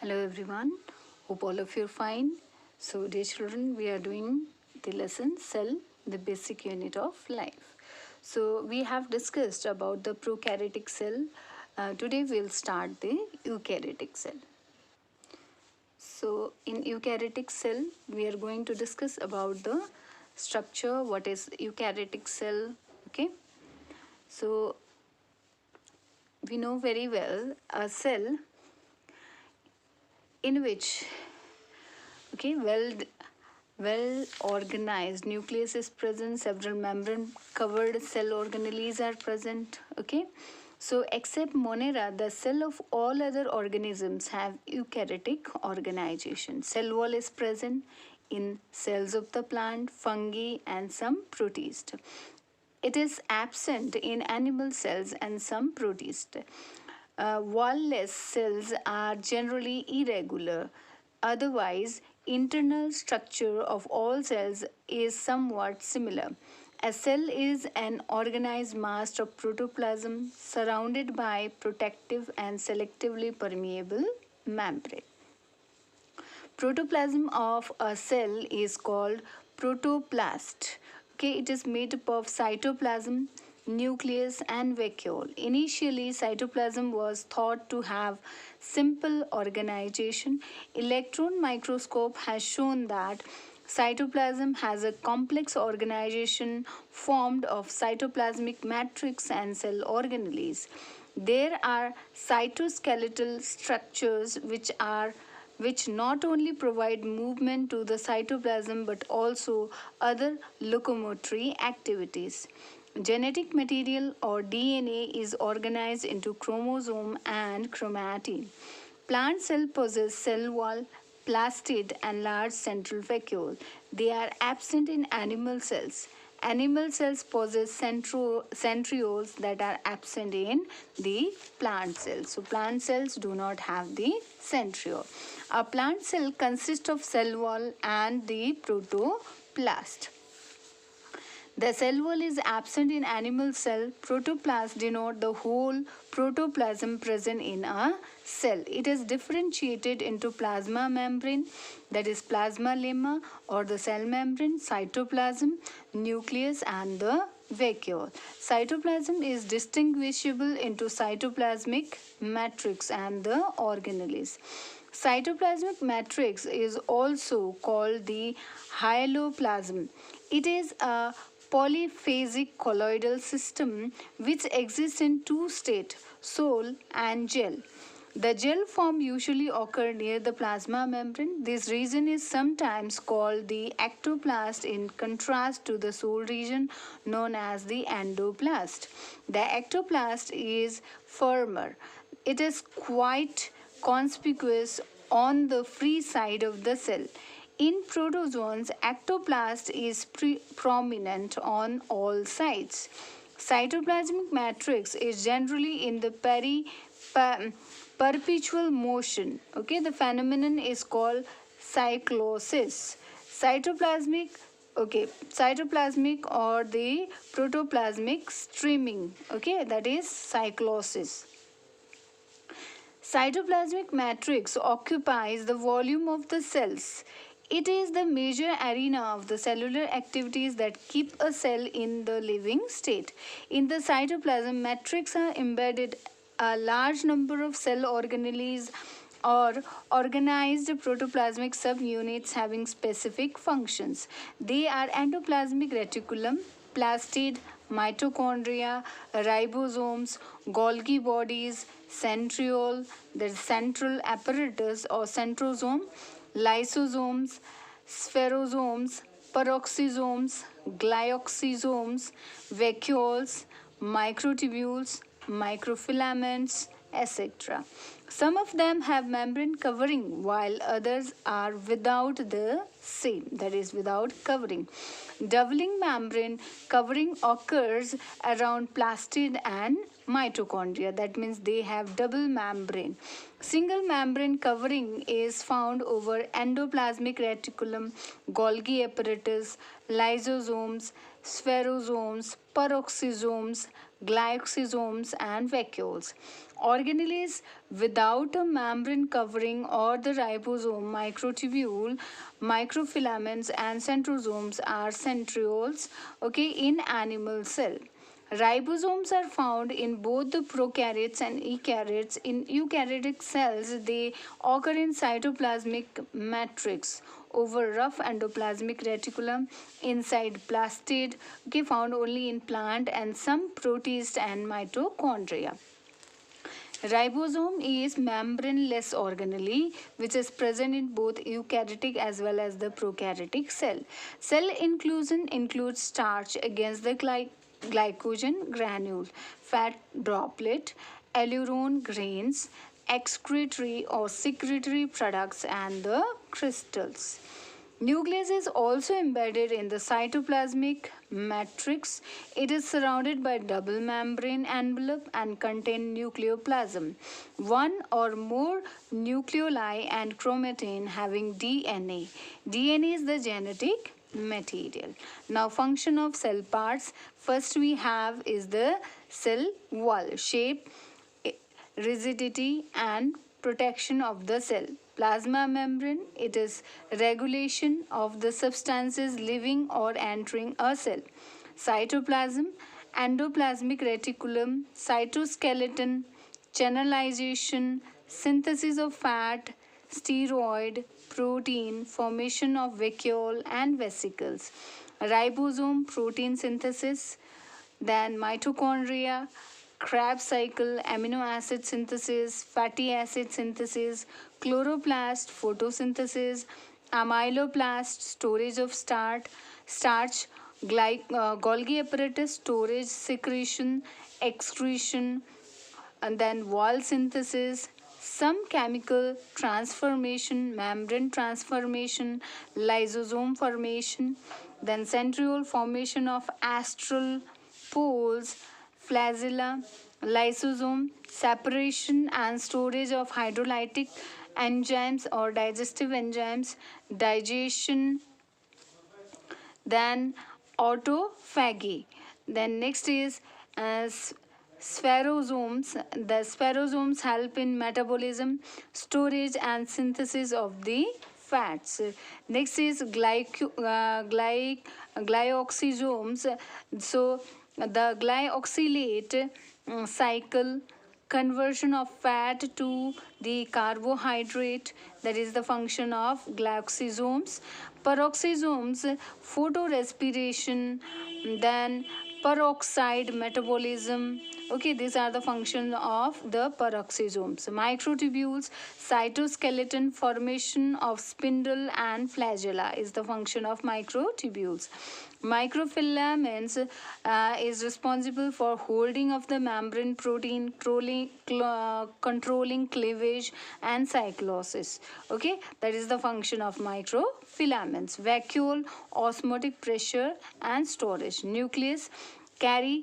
Hello everyone, hope all of you are fine. So dear children, we are doing the lesson cell, the basic unit of life. So we have discussed about the prokaryotic cell. Today we'll start the eukaryotic cell. So in eukaryotic cell, we are going to discuss about the structure, what is eukaryotic cell, okay. So we know very well a cell in which well organized nucleus is present, several membrane covered cell organelles are present. Okay, so except Monera, the cell of all other organisms have eukaryotic organization. Cell wall is present in cells of the plant, fungi and some protists. It is absent in animal cells and some protists. Wall-less cells are generally irregular. Otherwise, internal structure of all cells is somewhat similar. A cell is an organized mass of protoplasm surrounded by protective and selectively permeable membrane. Protoplasm of a cell is called protoplast. Okay, it is made up of cytoplasm, nucleus and vacuole. Initially, cytoplasm was thought to have simple organization. Electron microscope has shown that cytoplasm has a complex organization formed of cytoplasmic matrix and cell organelles. There are cytoskeletal structures which not only provide movement to the cytoplasm but also other locomotory activities. Genetic material or DNA is organized into chromosome and chromatin. Plant cell possess cell wall, plastid and large central vacuole. They are absent in animal cells. Animal cells possess centrioles that are absent in the plant cells. So plant cells do not have the centriole. A plant cell consists of cell wall and the protoplast. The cell wall is absent in animal cell. Protoplast denote the whole protoplasm present in a cell. It is differentiated into plasma membrane, that is plasma lemma or the cell membrane, cytoplasm, nucleus and the vacuole. Cytoplasm is distinguishable into cytoplasmic matrix and the organelles. Cytoplasmic matrix is also called the hyaloplasm. It is a polyphasic colloidal system which exists in two states, sol and gel. The gel form usually occur near the plasma membrane. This region is sometimes called the ectoplast in contrast to the sol region known as the endoplast. The ectoplast is firmer. It is quite conspicuous on the free side of the cell. In protozoans, ectoplast is prominent on all sides. Cytoplasmic matrix is generally in the perpetual motion. Okay, the phenomenon is called cyclosis. Cytoplasmic or the protoplasmic streaming. Okay, that is cyclosis. Cytoplasmic matrix occupies the volume of the cells. It is the major arena of the cellular activities that keep a cell in the living state. In the cytoplasm, matrix are embedded a large number of cell organelles or organized protoplasmic subunits having specific functions. They are endoplasmic reticulum, plastid, mitochondria, ribosomes, Golgi bodies, centriole, the central apparatus or centrosome, lysosomes, spherosomes, peroxisomes, glyoxysomes, vacuoles, microtubules, microfilaments, etc. Some of them have membrane covering while others are without the same, that is without covering. Doubling membrane covering occurs around plastid and mitochondria, that means they have double membrane. Single membrane covering is found over endoplasmic reticulum, Golgi apparatus, lysosomes, spherosomes, peroxisomes, glycosomes, and vacuoles. Organelles without a membrane covering or the ribosome, microtubule, microfilaments, and centrosomes are centrioles, okay, in animal cell. Ribosomes are found in both the prokaryotes and eukaryotes. In eukaryotic cells, they occur in cytoplasmic matrix over rough endoplasmic reticulum inside plastid, okay, found only in plant and some protists and mitochondria. Ribosome is membraneless organelle which is present in both eukaryotic as well as the prokaryotic cell. Cell inclusion includes starch against the glycogen granule, fat droplet, allurone grains, excretory or secretory products, and the crystals. Nucleus is also embedded in the cytoplasmic matrix. It is surrounded by double membrane envelope and contain nucleoplasm, one or more nucleoli and chromatin having DNA. DNA is the genetic material. Now function of cell parts. First we have is the cell wall, shape, rigidity and protection of the cell. Plasma membrane, it is regulation of the substances living or entering a cell. Cytoplasm, endoplasmic reticulum, cytoskeleton, channelization, synthesis of fat, steroid, protein, formation of vacuole and vesicles. Ribosome, protein synthesis, then mitochondria, Krebs cycle, amino acid synthesis, fatty acid synthesis, chloroplast, photosynthesis, amyloplast, storage of starch, Golgi apparatus, storage, secretion, excretion, and then wall synthesis, some chemical transformation, membrane transformation, lysosome formation, then centriole formation of astral poles, flagella, lysosome, separation and storage of hydrolytic enzymes or digestive enzymes, digestion, then autophagy. Then next is spherosomes. The spherosomes help in metabolism, storage and synthesis of the fats. Next is glyoxysomes. So the glyoxylate cycle, conversion of fat to the carbohydrate, that is the function of glyoxysomes. Peroxisomes, photorespiration, then peroxide metabolism. Okay, these are the function of the peroxisomes. Microtubules, cytoskeleton, formation of spindle and flagella is the function of microtubules. Microfilaments is responsible for holding of the membrane protein, controlling cleavage and cyclosis. Okay, that is the function of microfilaments. Vacuole, osmotic pressure and storage. Nucleus, carrier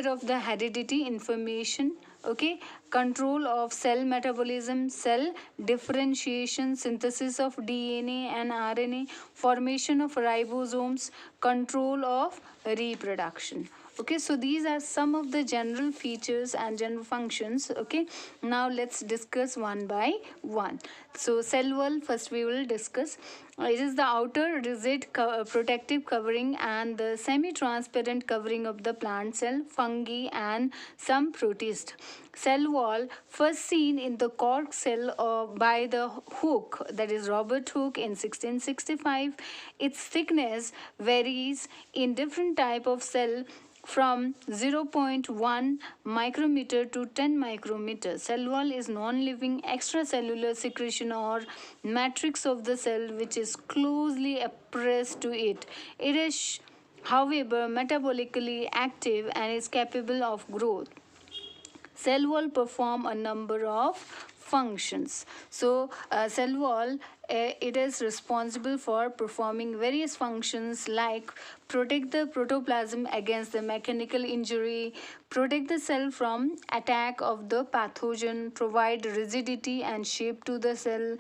of the heredity information, okay, control of cell metabolism, cell differentiation, synthesis of DNA and RNA, formation of ribosomes, control of reproduction. Okay, so these are some of the general features and general functions. Okay, now let's discuss one by one. So cell wall, first we will discuss. It is the outer rigid protective covering and the semi-transparent covering of the plant cell, fungi and some protists. Cell wall first seen in the cork cell by the Hooke, that is Robert Hooke in 1665. Its thickness varies in different type of cell from 0.1 micrometer to 10 micrometer. Cell wall is non-living extracellular secretion or matrix of the cell which is closely pressed to it. It is, however, metabolically active and is capable of growth. Cell wall perform a number of functions. So cell wall, it is responsible for performing various functions like protect the protoplasm against the mechanical injury, protect the cell from attack of the pathogen, provide rigidity and shape to the cell,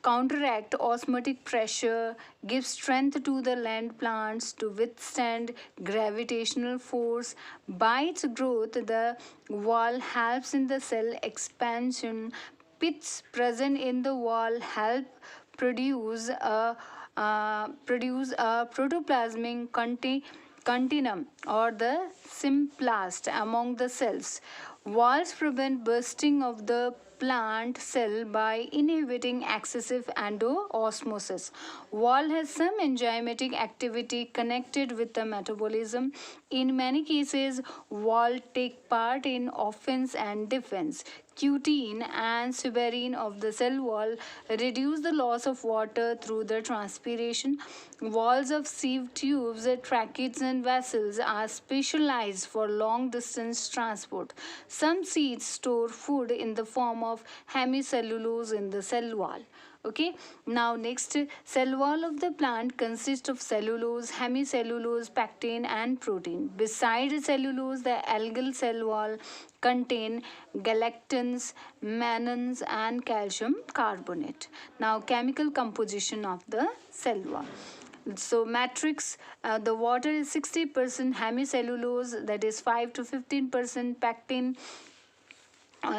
counteract osmotic pressure, give strength to the land plants to withstand gravitational force. By its growth, the wall helps in the cell expansion. Pits present in the wall help produce a protoplasmic continuum or the symplast among the cells. Walls prevent bursting of the plant cell by inhibiting excessive endoosmosis. Wall has some enzymatic activity connected with the metabolism. In many cases, wall take part in offense and defense. Cutin and suberin of the cell wall reduce the loss of water through the transpiration. Walls of sieve tubes, tracheids, and vessels are specialized for long distance transport. Some seeds store food in the form of hemicellulose in the cell wall. Okay, now next, cell wall of the plant consists of cellulose, hemicellulose, pectin, and protein. Besides cellulose, the algal cell wall contain galactans, mannans, and calcium carbonate. Now chemical composition of the cell wall. So matrix, the water is 60% hemicellulose, that is 5 to 15% pectin,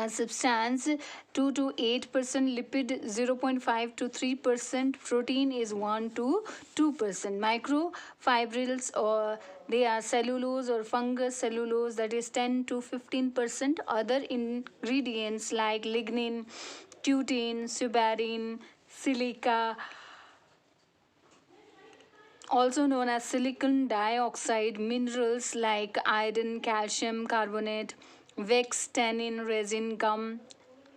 substance 2 to 8%, lipid 0.5 to 3%, protein is 1 to 2%. Microfibrils, or they are cellulose or fungus cellulose, that is 10 to 15%. Other ingredients like lignin, cutin, suberin, silica, also known as silicon dioxide, minerals like iron, calcium carbonate, wax, tannin, resin, gum,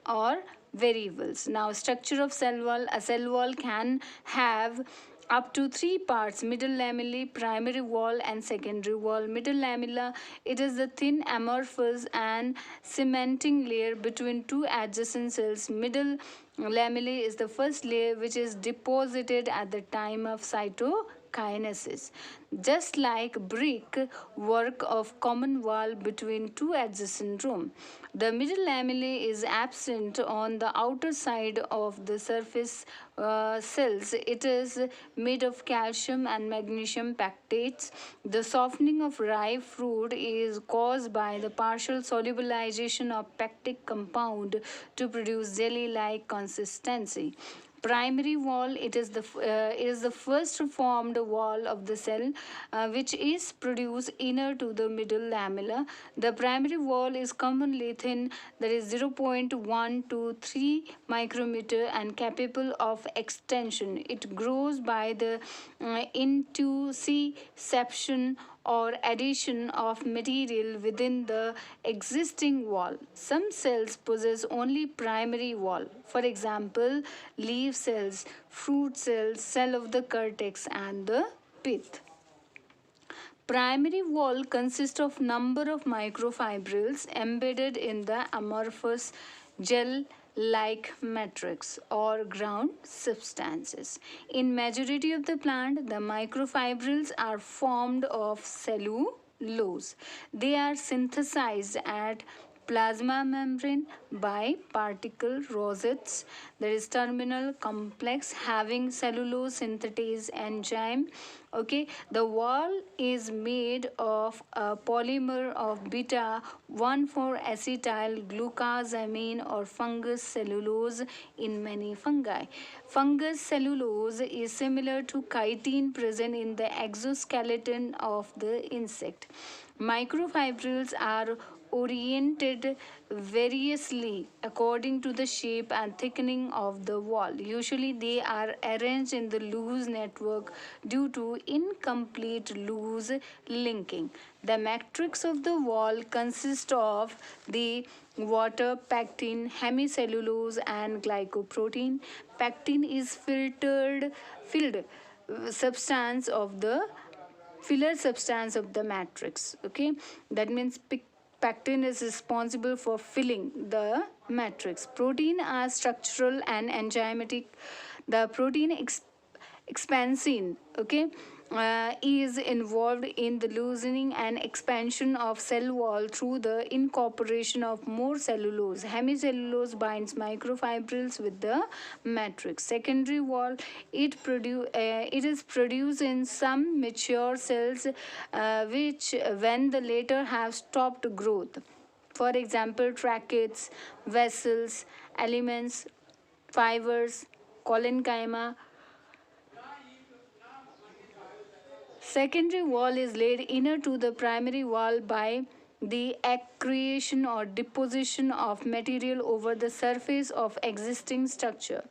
or variables. Now, structure of cell wall. A cell wall can have up to three parts: middle lamellae, primary wall, and secondary wall. Middle lamella, it is the thin amorphous and cementing layer between two adjacent cells. Middle lamellae is the first layer which is deposited at the time of cytokinesis. Just like brick work of common wall between two adjacent rooms, the middle lamellae is absent on the outer side of the surface cells. It is made of calcium and magnesium pectates. The softening of ripe fruit is caused by the partial solubilization of pectic compound to produce jelly-like consistency. Primary wall, it is the first formed wall of the cell, which is produced inner to the middle lamella. The primary wall is commonly thin, that is 0.1 to 3 micrometer, and capable of extension. It grows by the intussusception or addition of material within the existing wall. Some cells possess only primary wall. For example, leaf cells, fruit cells, cell of the cortex, and the pith. Primary wall consists of number of microfibrils embedded in the amorphous gel like matrix or ground substances. In majority of the plant, the microfibrils are formed of cellulose. They are synthesized at plasma membrane by particle rosettes, there is terminal complex having cellulose synthetase enzyme. Okay, the wall is made of a polymer of beta 1,4-acetyl glucosamine or fungus cellulose in many fungi. Fungus cellulose is similar to chitin present in the exoskeleton of the insect. Microfibrils are oriented variously according to the shape and thickening of the wall. Usually they are arranged in the loose network due to incomplete loose linking. The matrix of the wall consists of the water, pectin, hemicellulose, and glycoprotein. Pectin is filled substance of the filler substance of the matrix. Okay, that means pectin is responsible for filling the matrix. Protein are structural and enzymatic. The protein expansion, okay, is involved in the loosening and expansion of cell wall through the incorporation of more cellulose. Hemicellulose binds microfibrils with the matrix. Secondary wall, it is produced in some mature cells, which when the later have stopped growth. For example, tracheids, vessels, elements, fibers, collenchyma. Secondary wall is laid inner to the primary wall by the accretion or deposition of material over the surface of existing structure.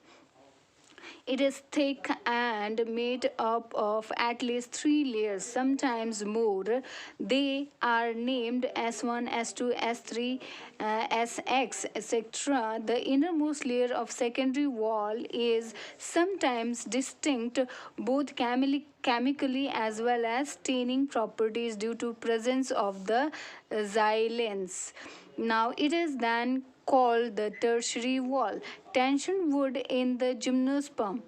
It is thick and made up of at least 3 layers, sometimes more. They are named S1, S2, S3, SX, etc. The innermost layer of secondary wall is sometimes distinct both chemically as well as staining properties due to presence of the xylens. Now it is then called the tertiary wall. Tension wood in the gymnosperm.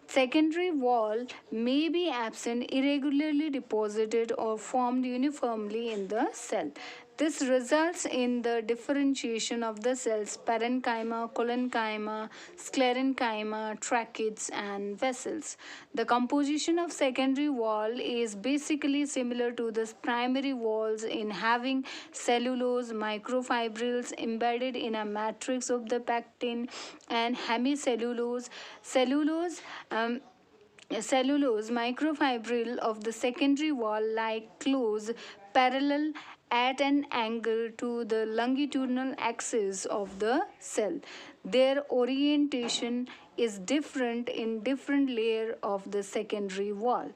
Secondary wall may be absent, irregularly deposited, or formed uniformly in the cell. This results in the differentiation of the cells parenchyma, collenchyma, sclerenchyma, tracheids, and vessels. The composition of secondary wall is basically similar to the primary walls in having cellulose microfibrils embedded in a matrix of the pectin and hemicellulose. Cellulose microfibril of the secondary wall lie close parallel at an angle to the longitudinal axis of the cell. Their orientation is different in different layer of the secondary wall.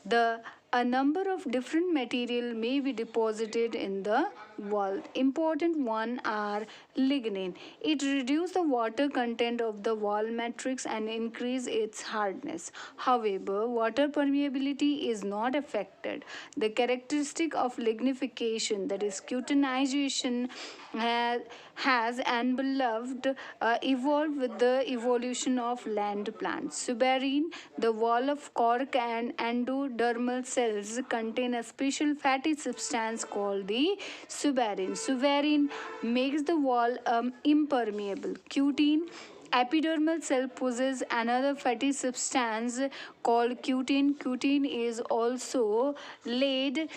The a number of different material may be deposited in the wall. Important one are lignin. It reduces the water content of the wall matrix and increase its hardness. However, water permeability is not affected. The characteristic of lignification, that is cutinization, has and beloved evolved with the evolution of land plants. Suberin, the wall of cork and endodermal cells contain a special fatty substance called the suberin. Suberin makes the wall impermeable. Cutin, epidermal cell possesses another fatty substance called cutin. Cutin is also laid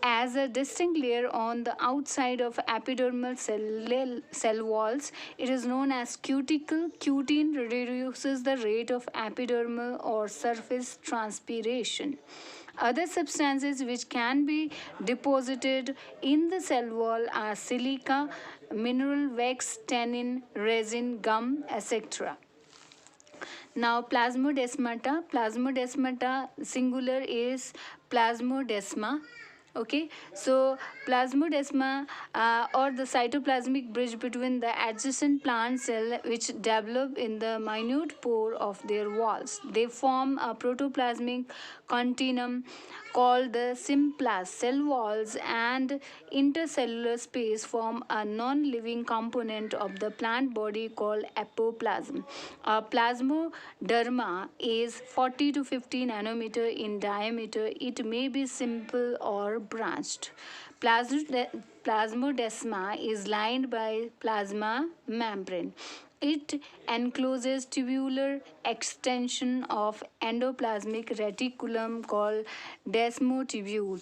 as a distinct layer on the outside of epidermal cell walls. It is known as cuticle. Cutin reduces the rate of epidermal or surface transpiration. Other substances which can be deposited in the cell wall are silica, mineral wax, tannin, resin, gum, etc. Now plasmodesmata. Plasmodesmata singular is plasmodesma. Okay, so plasmodesma or the cytoplasmic bridge between the adjacent plant cell which develop in the minute pore of their walls. They form a protoplasmic continuum called the symplast. Cell walls and intercellular space form a non-living component of the plant body called apoplasm. A plasmoderma is 40 to 50 nanometer in diameter. It may be simple or branched. Plasmodesma is lined by plasma membrane. It encloses tubular extension of endoplasmic reticulum called desmotubule.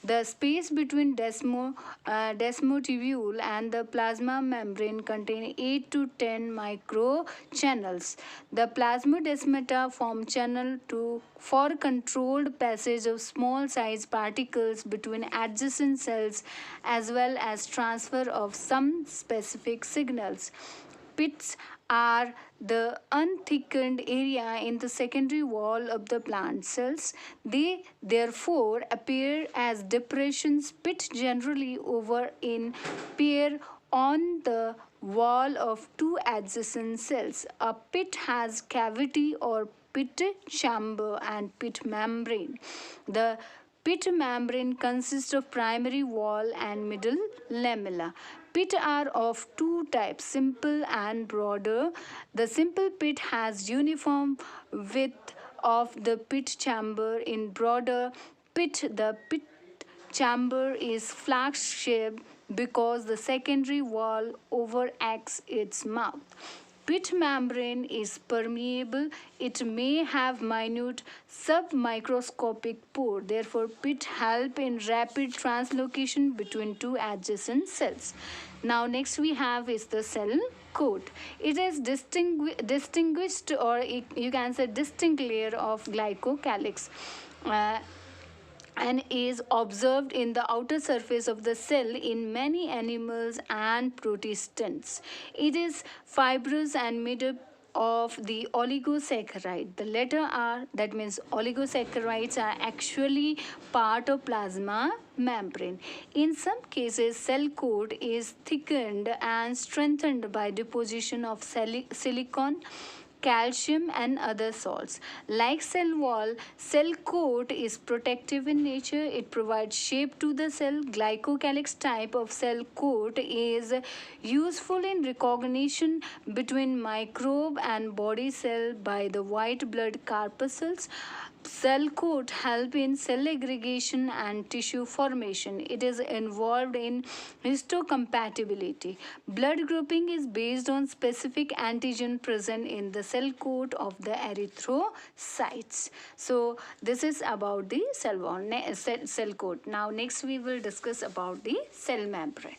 The space between desmotubule and the plasma membrane contain 8 to 10 microchannels. The plasmodesmata form channel for controlled passage of small sized particles between adjacent cells as well as transfer of some specific signals. Pits are the unthickened area in the secondary wall of the plant cells. They therefore appear as depressions. Pit generally over in pair on the wall of two adjacent cells. A pit has cavity or pit chamber and pit membrane. The Pit membrane consists of primary wall and middle lamella. Pit are of two types, simple and broader. The simple pit has uniform width of the pit chamber. In broader pit, the pit chamber is flat shaped because the secondary wall overacts its mouth. Pit membrane is permeable. It may have minute submicroscopic pore. Therefore, pit help in rapid translocation between two adjacent cells. Now, next we have is the cell coat. It is distinguished, or you can say distinct layer of glycocalyx. Uh, and is observed in the outer surface of the cell in many animals and protistants. It is fibrous and made up of the oligosaccharide. The latter are, that means oligosaccharides are actually part of plasma membrane. In some cases, cell coat is thickened and strengthened by deposition of silicon, calcium and other salts. Like cell wall, cell coat is protective in nature. It provides shape to the cell. Glycocalyx type of cell coat is useful in recognition between microbe and body cell by the white blood corpuscles. Cell coat help in cell aggregation and tissue formation. It is involved in histocompatibility. Blood grouping is based on specific antigen present in the cell coat of the erythrocytes. So this is about the cell coat. Now next we will discuss about the cell membrane.